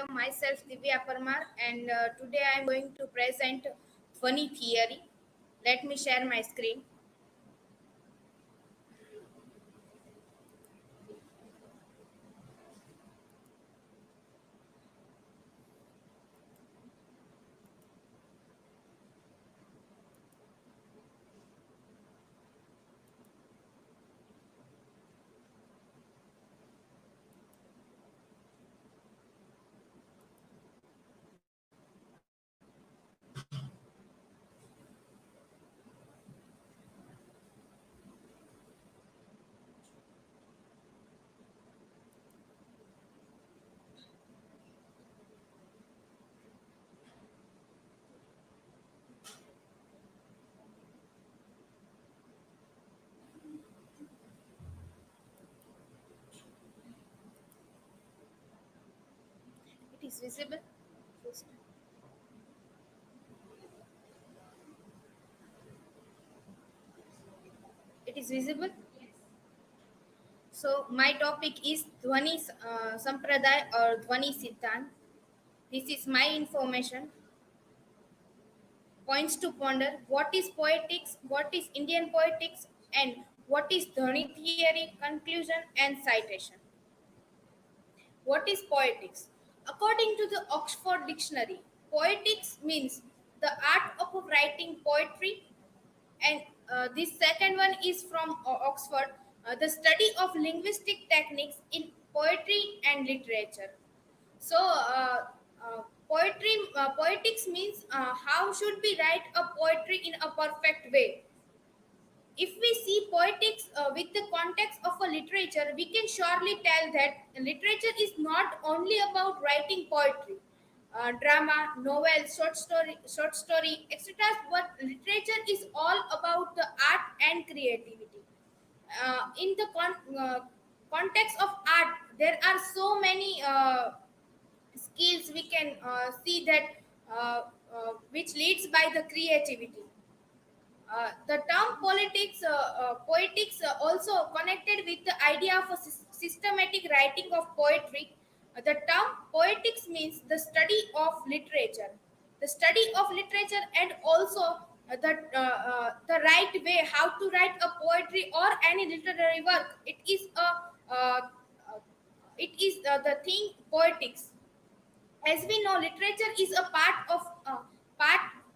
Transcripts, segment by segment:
welcome myself Divya Parmar and today I am going to present funny theory. Let me share my screen. It is visible. It is visible. So my topic is Dhavani Sampraday or Dhavani Siddhant. This is my information. Points to ponder: what is poetics, what is Indian poetics, and what is Dhani theory, conclusion, and citation. What is poetics? According to the Oxford Dictionary, poetics means the art of writing poetry, and this second one is from Oxford, the study of linguistic techniques in poetry and literature. So, poetics means how should we write a poetry in a perfect way. If we see poetics with the context of a literature, we can surely tell that literature is not only about writing poetry, drama, novel, short story, etc. But literature is all about the art and creativity. In the context of art, there are so many skills we can see that which leads by the creativity. The term poetics also connected with the idea of a systematic writing of poetry. The term poetics means the study of literature, the study of literature, and also the right way how to write a poetry or any literary work. It is the thing poetics. As we know, literature is a part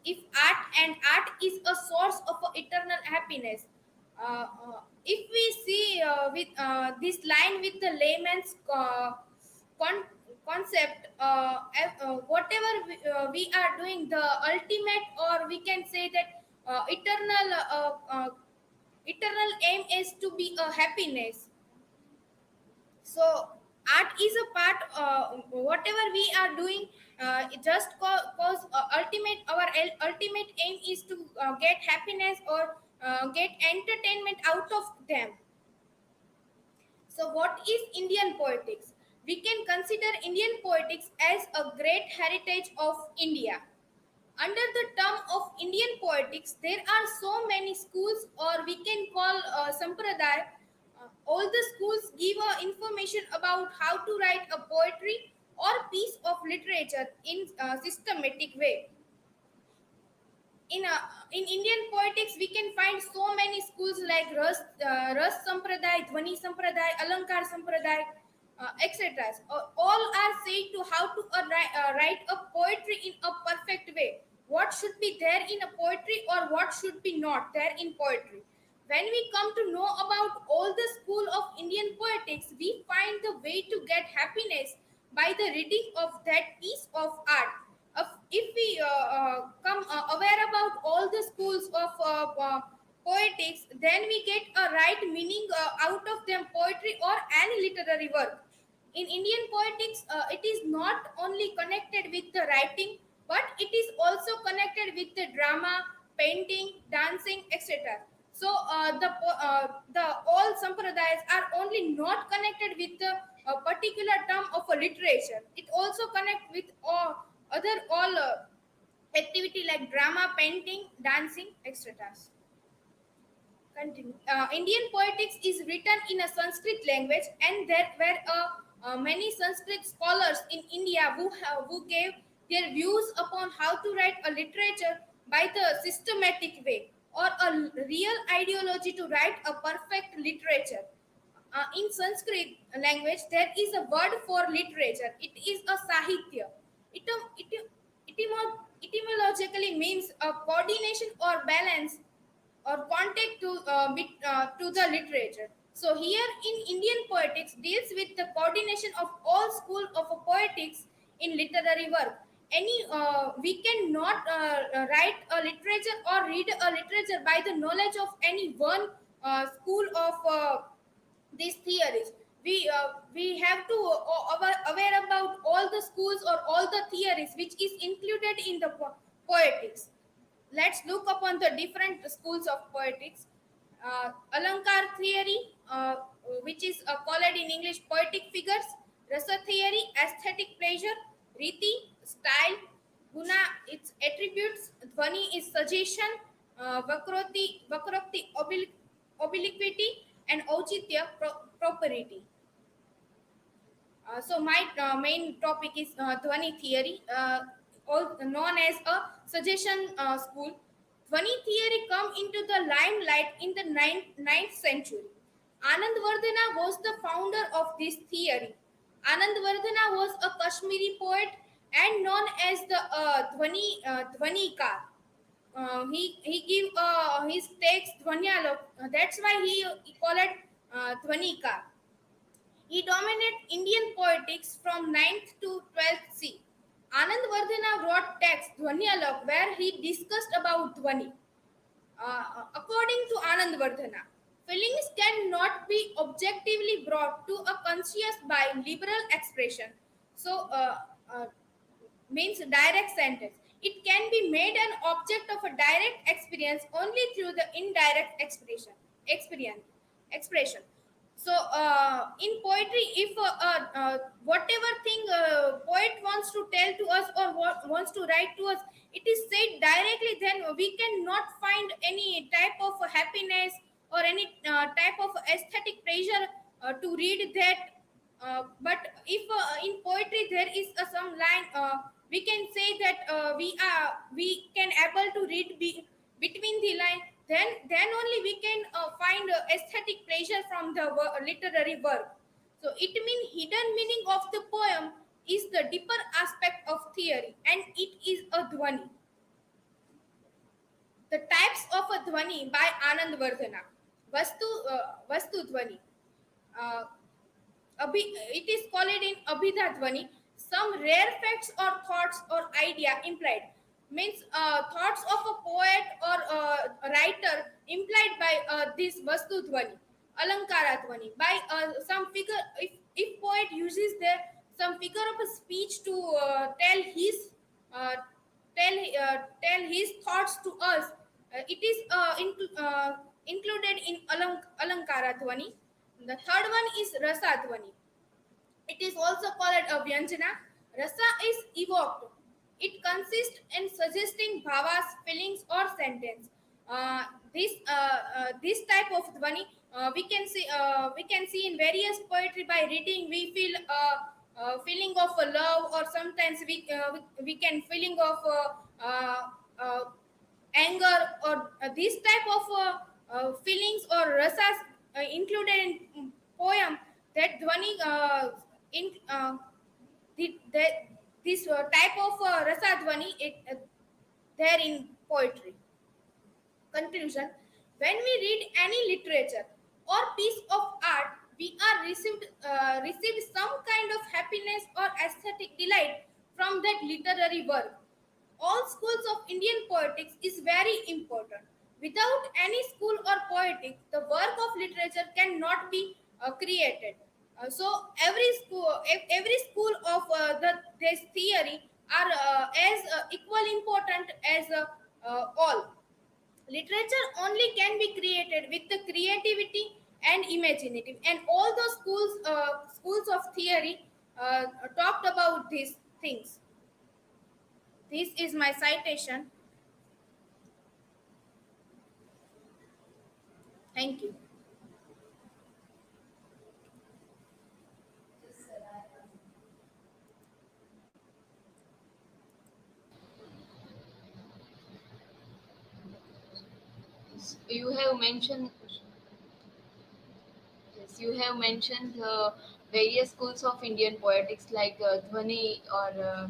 if art, and art is a source of eternal happiness. If we see with this line with the layman's con- concept, whatever we are doing, the ultimate, or we can say that eternal aim is to be a happiness. So art is a part, whatever we are doing, it just cause ultimate aim is to get happiness or get entertainment out of them. So what is Indian poetics? We can consider Indian poetics as a great heritage of India. Under the term of Indian poetics, there are so many schools, or we can call Sampraday. All the schools give information about how to write a poetry or piece of literature in a systematic way. In Indian poetics, we can find so many schools like Ras Sampraday, Dhavani Sampraday, Alankar Sampraday, etc. All are saying to how to write a poetry in a perfect way. What should be there in a poetry or what should be not there in poetry. When we come to know about all the school of Indian poetics, we find the way to get happiness by the reading of that piece of art. If we come aware about all the schools of poetics, then we get a right meaning out of them poetry or any literary work. In Indian poetics, it is not only connected with the writing, but it is also connected with the drama, painting, dancing, etc. So the all sampradayas are only not connected with the particular term of a literature. It also connect with all activity like drama, painting, dancing, etc. Continue. Indian poetics is written in a Sanskrit language, and there were many Sanskrit scholars in India who gave their views upon how to write a literature by the systematic way or a real ideology to write a perfect literature. In Sanskrit language, there is a word for literature. It is a sahitya. Etymologically means a coordination or balance or contact to the literature. So here in Indian poetics deals with the coordination of all school of poetics in literary work. Any we cannot write a literature or read a literature by the knowledge of any one school of these theories. We have to aware about all the schools or all the theories which is included in the poetics. Let's look upon the different schools of poetics. Alankar theory, which is called in English poetic figures. Rasa theory, aesthetic pleasure. Riti, style. Guna, its attributes. Dhvani is suggestion. Vakroti, obliquity. And auchitya, propriety. So my main topic is Dhvani theory, all known as a suggestion school. Dhvani theory come into the limelight in the ninth century. Anand Vardhana was the founder of this theory. Anand Vardhana was a Kashmiri poet and known as the Dhvanikar. He give his text Dhvanyalok. That's why he called it Dhvanikar. He dominated Indian politics from ninth to 12th C. Anand Vardhana wrote text Dhvanyalok where he discussed about Dhvani. According to Anand Vardhana, feelings cannot be objectively brought to a conscious by liberal expression. So, means direct sentence. It can be made an object of a direct experience only through the indirect experience expression. So in poetry, if whatever thing poet wants to tell to us or wants to write to us, it is said directly, then we cannot find any type of happiness or any type of aesthetic pleasure to read that. But if in poetry there is some line, we can say that we can able to read between the line. Then only we can find aesthetic pleasure from the literary work. So it means hidden meaning of the poem is the deeper aspect of theory, and it is a dhvani. The types of a dhvani by Anand Vardhana. Vastu dhvani. Uh, it is called in Abhidha some rare facts or thoughts or idea implied. Means thoughts of a poet or a writer implied by this Vastu Dhvani, Alankara Dhvani. By some figure, if poet uses their some figure of a speech to uh, tell his thoughts to us, it is included in Alankara Dhvani. The third one is Rasa Dhvani. It is also called a Vyanjana. Rasa is evoked. It consists in suggesting bhavas, feelings, or sentence. This type of dhvani we can see in various poetry by reading. We feel feeling of a love, or sometimes we can feeling of anger, or this type of feelings or rasas included in poem. That dhvani in the this type of rasa dhvani there in poetry. Conclusion: when we read any literature or piece of art, we are received some kind of happiness or aesthetic delight from that literary work. All schools of Indian poetics is very important. Without any school or poetics, the work of literature cannot be created. So every school of this theory are as equal important as all. Literature only can be created with the creativity and imaginative, and all those schools of theory talked about these things. This is my citation. Thank you. You have mentioned, yes, you have mentioned various schools of Indian poetics like Dhwani or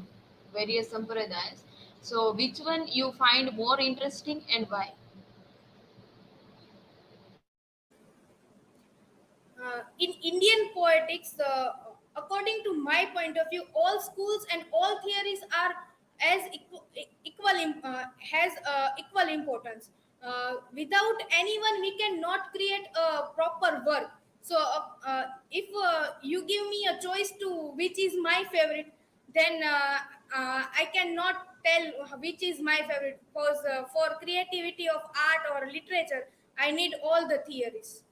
various sampradayas. So, which one you find more interesting and why? In Indian poetics, according to my point of view, all schools and all theories are as has equal importance. Without anyone, we cannot create a proper work. So, if you give me a choice to which is my favorite, then I cannot tell which is my favorite because for creativity of art or literature, I need all the theories.